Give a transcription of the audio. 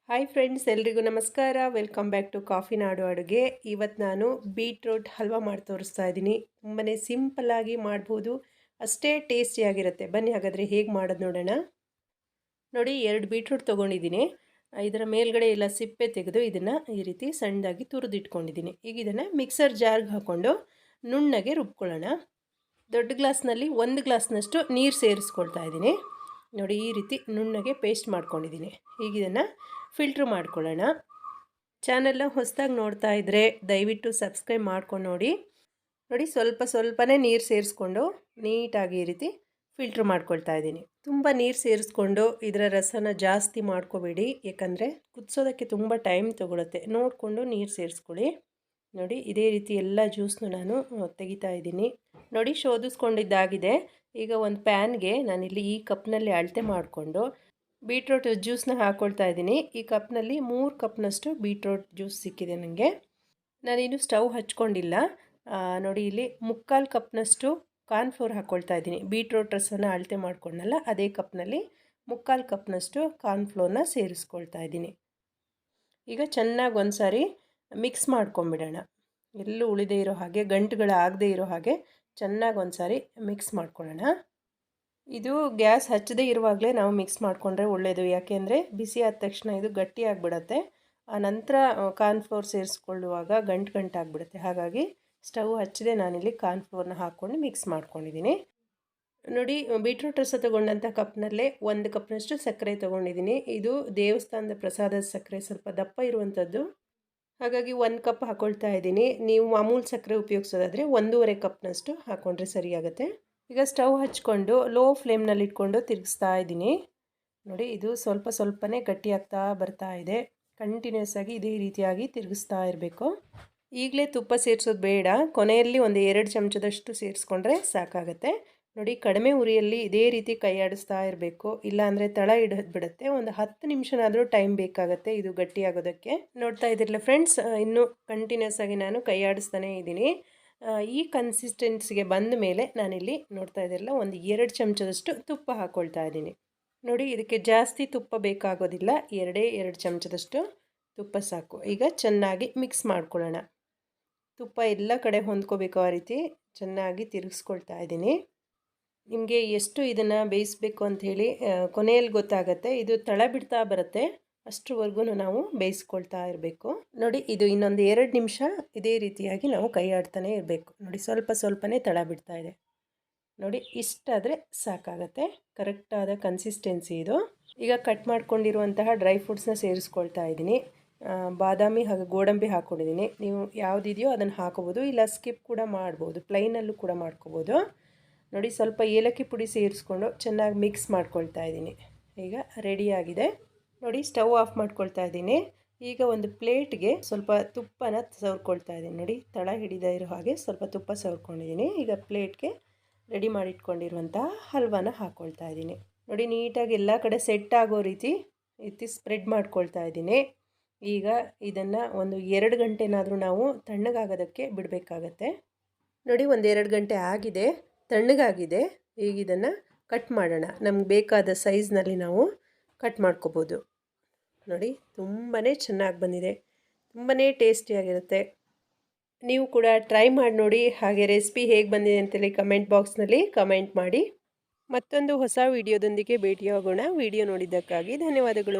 Hi friends, ಎಲ್ರಿಗೂ ನಮಸ್ಕಾರ. Welcome back to coffee ನಾಡು ಅಡುಗೆ. ಇವತ್ತು ನಾನು ಬೀಟ್ರೂಟ್ ಹಲ್ವಾ ಮಾಡಿ ತೋರಿಸ್ತಾ ಇದ್ದೀನಿ. ತುಂಬಾ ಸಿಂಪಲ್ಲಾಗಿ ಮಾಡ್ಬೋದು, ಅಷ್ಟೇ ಟೇಸ್ಟಿಯಾಗಿರುತ್ತೆ. ಬನ್ನಿ ಹಾಗಾದರೆ ಹೇಗೆ ಮಾಡೋದು ನೋಡೋಣ. ನೋಡಿ, 2 ಬೀಟ್ರೂಟ್ ತೊಗೊಂಡಿದ್ದೀನಿ. ಇದರ ಮೇಲ್ಗಡೆ ಎಲ್ಲ ಸಿಪ್ಪೆ ತೆಗೆದು ಇದನ್ನು ಈ ರೀತಿ ಸಣ್ಣದಾಗಿ ತುರಿದಿಟ್ಕೊಂಡಿದ್ದೀನಿ. ಈಗ ಇದನ್ನು ಮಿಕ್ಸರ್ ಜಾರ್ಗೆ ಹಾಕ್ಕೊಂಡು ನುಣ್ಣಗೆ ರುಬ್ಕೊಳ್ಳೋಣ. ದೊಡ್ಡ ಗ್ಲಾಸ್ನಲ್ಲಿ 1 ಗ್ಲಾಸ್ನಷ್ಟು ನೀರು ಸೇರಿಸ್ಕೊಳ್ತಾ ಇದ್ದೀನಿ. ನೋಡಿ, ಈ ರೀತಿ ನುಣ್ಣಗೆ ಪೇಸ್ಟ್ ಮಾಡ್ಕೊಂಡಿದ್ದೀನಿ. ಈಗ ಇದನ್ನು ಫಿಲ್ಟ್ರ್ ಮಾಡ್ಕೊಳ್ಳೋಣ. ಚಾನೆಲ್ನ ಹೊಸದಾಗಿ ನೋಡ್ತಾ ಇದ್ದರೆ ದಯವಿಟ್ಟು ಸಬ್ಸ್ಕ್ರೈಬ್ ಮಾಡ್ಕೊಂಡು ನೋಡಿ. ಸ್ವಲ್ಪನೇ ನೀರು ಸೇರಿಸ್ಕೊಂಡು ನೀಟಾಗಿ ಈ ರೀತಿ ಫಿಲ್ಟ್ರ್ ಮಾಡ್ಕೊಳ್ತಾ ಇದ್ದೀನಿ. ತುಂಬ ನೀರು ಸೇರಿಸ್ಕೊಂಡು ಇದರ ರಸನ ಜಾಸ್ತಿ ಮಾಡ್ಕೋಬೇಡಿ, ಯಾಕಂದರೆ ಕುದಿಸೋದಕ್ಕೆ ತುಂಬ ಟೈಮ್ ತೊಗೊಳುತ್ತೆ. ನೋಡಿಕೊಂಡು ನೀರು ಸೇರಿಸ್ಕೊಳ್ಳಿ. ನೋಡಿ, ಇದೇ ರೀತಿ ಎಲ್ಲ ಜ್ಯೂಸ್ನು ನಾನು ತೆಗಿತಾ ಇದ್ದೀನಿ. ನೋಡಿ, ಶೋಧಿಸ್ಕೊಂಡಿದ್ದಾಗಿದೆ. ಈಗ ಒಂದು ಪ್ಯಾನ್ಗೆ ನಾನಿಲ್ಲಿ ಈ ಕಪ್ನಲ್ಲಿ ಅಳತೆ ಮಾಡಿಕೊಂಡು ಬೀಟ್ರೋಟ್ ಜ್ಯೂಸನ್ನ ಹಾಕ್ಕೊಳ್ತಾ ಇದ್ದೀನಿ. ಈ ಕಪ್ನಲ್ಲಿ 3 ಕಪ್ನಷ್ಟು ಬೀಟ್ರೋಟ್ ಜ್ಯೂಸ್ ಸಿಕ್ಕಿದೆ ನನಗೆ. ನಾನಿನ್ನು ಸ್ಟವ್ ಹಚ್ಕೊಂಡಿಲ್ಲ. ನೋಡಿ, ಇಲ್ಲಿ 3/4 ಕಪ್ನಷ್ಟು ಕಾರ್ನ್ಫ್ಲೋರ್ ಹಾಕ್ಕೊಳ್ತಾ ಇದ್ದೀನಿ. ಬೀಟ್ರೋಟ್ ರಸನ ಅಳತೆ ಮಾಡ್ಕೊಂಡಲ್ಲ, ಅದೇ ಕಪ್ನಲ್ಲಿ 3/4 ಕಪ್ನಷ್ಟು ಕಾರ್ನ್ಫ್ಲೋರ್ನ ಸೇರಿಸ್ಕೊಳ್ತಾ ಇದ್ದೀನಿ. ಈಗ ಚೆನ್ನಾಗಿ ಒಂದು ಸಾರಿ ಮಿಕ್ಸ್ ಮಾಡ್ಕೊಂಬಿಡೋಣ. ಎಲ್ಲೂ ಉಳಿದೇ ಇರೋ ಹಾಗೆ, ಗಂಟುಗಳಾಗದೇ ಇರೋ ಹಾಗೆ ಚೆನ್ನಾಗಿ ಒಂದು ಸಾರಿ ಮಿಕ್ಸ್ ಮಾಡ್ಕೊಳ್ಳೋಣ. ಇದು ಗ್ಯಾಸ್ ಹಚ್ಚದೇ ಇರುವಾಗಲೇ ನಾವು ಮಿಕ್ಸ್ ಮಾಡಿಕೊಂಡ್ರೆ ಒಳ್ಳೆಯದು. ಯಾಕೆಂದರೆ ಬಿಸಿ ಆದ ತಕ್ಷಣ ಇದು ಗಟ್ಟಿಯಾಗಿಬಿಡುತ್ತೆ. ಆ ನಂತರ ಕಾರ್ನ್ಫ್ಲೋರ್ ಸೇರಿಸ್ಕೊಳ್ಳುವಾಗ ಗಂಟಾಗಿಬಿಡುತ್ತೆ. ಹಾಗಾಗಿ ಸ್ಟವ್ ಹಚ್ಚದೆ ನಾನಿಲ್ಲಿ ಕಾರ್ನ್ಫ್ಲೋರ್ನ ಹಾಕ್ಕೊಂಡು ಮಿಕ್ಸ್ ಮಾಡ್ಕೊಂಡಿದ್ದೀನಿ. ನೋಡಿ, ಬೀಟ್ರೂಟ್ ರಸ ತೊಗೊಂಡಂಥ ಕಪ್ನಲ್ಲೇ 1 ಕಪ್ನಷ್ಟು ಸಕ್ಕರೆ ತೊಗೊಂಡಿದ್ದೀನಿ. ಇದು ದೇವಸ್ಥಾನದ ಪ್ರಸಾದದ ಸಕ್ಕರೆ, ಸ್ವಲ್ಪ ದಪ್ಪ ಇರುವಂಥದ್ದು. ಹಾಗಾಗಿ 1 ಕಪ್ ಹಾಕ್ಕೊಳ್ತಾ ಇದ್ದೀನಿ. ನೀವು ಅಮೂಲ್ ಸಕ್ಕರೆ ಉಪಯೋಗಿಸೋದಾದರೆ 1.5 ಕಪ್ನಷ್ಟು ಹಾಕ್ಕೊಂಡ್ರೆ ಸರಿಯಾಗುತ್ತೆ. ಈಗ ಸ್ಟವ್ ಹಚ್ಕೊಂಡು ಲೋ ಫ್ಲೇಮ್ನಲ್ಲಿ ಇಟ್ಕೊಂಡು ತಿರುಗಿಸ್ತಾ ಇದ್ದೀನಿ. ನೋಡಿ, ಇದು ಸ್ವಲ್ಪನೇ ಗಟ್ಟಿಯಾಗ್ತಾ ಬರ್ತಾ ಇದೆ. ಕಂಟಿನ್ಯೂಸ್ ಆಗಿ ಇದೇ ರೀತಿಯಾಗಿ ತಿರುಗಿಸ್ತಾ ಇರಬೇಕು. ಈಗಲೇ ತುಪ್ಪ ಸೇರಿಸೋದು ಬೇಡ, ಕೊನೆಯಲ್ಲಿ ಒಂದು 2 ಚಮಚದಷ್ಟು ಸೇರಿಸ್ಕೊಂಡ್ರೆ ಸಾಕಾಗುತ್ತೆ. ನೋಡಿ, ಕಡಿಮೆ ಉರಿಯಲ್ಲಿ ಇದೇ ರೀತಿ ಕೈ ಆಡಿಸ್ತಾ ಇರಬೇಕು, ಇಲ್ಲಾಂದರೆ ತಳ ಬಿಡುತ್ತೆ. ಒಂದು 10 ನಿಮಿಷನಾದರೂ ಟೈಮ್ ಬೇಕಾಗುತ್ತೆ ಇದು ಗಟ್ಟಿಯಾಗೋದಕ್ಕೆ. ನೋಡ್ತಾ ಇದ್ದಿರಲ್ಲ ಫ್ರೆಂಡ್ಸ್, ಇನ್ನೂ ಕಂಟಿನ್ಯೂಸ್ ಆಗಿ ನಾನು ಕೈ ಆಡಿಸ್ತಾನೇ ಇದ್ದೀನಿ. ಈ ಕನ್ಸಿಸ್ಟೆನ್ಸಿಗೆ ಬಂದ ಮೇಲೆ ನಾನಿಲ್ಲಿ ನೋಡ್ತಾ ಇದ್ದಿರಲ್ಲ, ಒಂದು 2 ಚಮಚದಷ್ಟು ತುಪ್ಪ ಹಾಕ್ಕೊಳ್ತಾ ಇದ್ದೀನಿ. ನೋಡಿ, ಇದಕ್ಕೆ ಜಾಸ್ತಿ ತುಪ್ಪ ಬೇಕಾಗೋದಿಲ್ಲ, 2 ಚಮಚದಷ್ಟು ತುಪ್ಪ ಸಾಕು. ಈಗ ಚೆನ್ನಾಗಿ ಮಿಕ್ಸ್ ಮಾಡ್ಕೊಳ್ಳೋಣ. ತುಪ್ಪ ಎಲ್ಲ ಕಡೆ ಹೊಂದ್ಕೋಬೇಕು, ಆ ರೀತಿ ಚೆನ್ನಾಗಿ ತಿರುಗಿಸ್ಕೊಳ್ತಾ ಇದ್ದೀನಿ. ನಿಮಗೆ ಎಷ್ಟು ಇದನ್ನು ಬೇಯಿಸಬೇಕು ಅಂಥೇಳಿ ಕೊನೆಯಲ್ಲಿ ಗೊತ್ತಾಗತ್ತೆ. ಇದು ತಳ ಬಿಡ್ತಾ ಬರುತ್ತೆ, ಅಷ್ಟರವರೆಗೂ ನಾವು ಬೇಯಿಸ್ಕೊಳ್ತಾ ಇರಬೇಕು. ನೋಡಿ, ಇದು ಇನ್ನೊಂದು 2 ನಿಮಿಷ ಇದೇ ರೀತಿಯಾಗಿ ನಾವು ಕೈ ಆಡ್ತಾನೆ ಇರಬೇಕು. ನೋಡಿ, ಸ್ವಲ್ಪನೇ ತಳ ಬಿಡ್ತಾ ಇದೆ. ನೋಡಿ, ಇಷ್ಟಾದರೆ ಸಾಕಾಗತ್ತೆ. ಕರೆಕ್ಟಾದ ಕನ್ಸಿಸ್ಟೆನ್ಸಿ ಇದು. ಈಗ ಕಟ್ ಮಾಡ್ಕೊಂಡಿರುವಂತಹ ಡ್ರೈ ಫ್ರೂಟ್ಸ್ನ ಸೇರಿಸ್ಕೊಳ್ತಾ ಇದ್ದೀನಿ. ಬಾದಾಮಿ ಹಾಗೂ ಗೋಡಂಬಿ ಹಾಕ್ಕೊಂಡಿದ್ದೀನಿ. ನೀವು ಯಾವುದಿದೆಯೋ ಅದನ್ನು ಹಾಕೋಬೋದು, ಇಲ್ಲ ಸ್ಕಿಪ್ ಕೂಡ ಮಾಡ್ಬೋದು, ಪ್ಲೈನಲ್ಲೂ ಕೂಡ ಮಾಡ್ಕೋಬೋದು. ನೋಡಿ, ಸ್ವಲ್ಪ ಏಲಕ್ಕಿ ಪುಡಿ ಸೇರಿಸ್ಕೊಂಡು ಚೆನ್ನಾಗಿ ಮಿಕ್ಸ್ ಮಾಡ್ಕೊಳ್ತಾ ಇದ್ದೀನಿ. ಈಗ ರೆಡಿಯಾಗಿದೆ. ನೋಡಿ, ಸ್ಟವ್ ಆಫ್ ಮಾಡ್ಕೊಳ್ತಾ ಇದ್ದೀನಿ. ಈಗ ಒಂದು ಪ್ಲೇಟ್ಗೆ ಸ್ವಲ್ಪ ತುಪ್ಪನ ಸವರ್ಕೊಳ್ತಾ ಇದ್ದೀನಿ. ನೋಡಿ, ತಳ ಹಿಡಿದ ಇರೋ ಹಾಗೆ ಸ್ವಲ್ಪ ತುಪ್ಪ ಸವರ್ಕೊಂಡಿದ್ದೀನಿ. ಈಗ ಪ್ಲೇಟ್ಗೆ ರೆಡಿ ಮಾಡಿಟ್ಕೊಂಡಿರುವಂಥ ಹಲ್ವಾನ ಹಾಕ್ಕೊಳ್ತಾ ಇದ್ದೀನಿ. ನೋಡಿ, ನೀಟಾಗಿ ಎಲ್ಲ ಕಡೆ ಸೆಟ್ ಆಗೋ ರೀತಿ ಸ್ಪ್ರೆಡ್ ಮಾಡ್ಕೊಳ್ತಾ ಇದ್ದೀನಿ. ಈಗ ಇದನ್ನು ಒಂದು 2 ಗಂಟೆನಾದರೂ ನಾವು ತಣ್ಣಗಾಗೋದಕ್ಕೆ ಬಿಡಬೇಕಾಗತ್ತೆ. ನೋಡಿ, ಒಂದು 2 ಗಂಟೆ ಆಗಿದೆ, ತಣ್ಣಗಾಗಿದೆ. ಈಗ ಇದನ್ನು ಕಟ್ ಮಾಡೋಣ. ನಮ್ಗೆ ಬೇಕಾದ ಸೈಜ್ನಲ್ಲಿ ನಾವು ಕಟ್ ಮಾಡ್ಕೋಬೋದು. ನೋಡಿ, ತುಂಬಾ ಚೆನ್ನಾಗಿ ಬಂದಿದೆ, ತುಂಬಾ ಟೇಸ್ಟಿಯಾಗಿರುತ್ತೆ. ನೀವು ಕೂಡ ಟ್ರೈ ಮಾಡಿ ನೋಡಿ. ಹಾಗೆ ರೆಸಿಪಿ ಹೇಗೆ ಬಂದಿದೆ ಅಂತೇಳಿ ಕಮೆಂಟ್ ಬಾಕ್ಸ್ನಲ್ಲಿ ಕಮೆಂಟ್ ಮಾಡಿ. ಮತ್ತೊಂದು ಹೊಸ ವಿಡಿಯೋದೊಂದಿಗೆ ಭೇಟಿಯಾಗೋಣ. ವಿಡಿಯೋ ನೋಡಿದ್ದಕ್ಕಾಗಿ ಧನ್ಯವಾದಗಳು.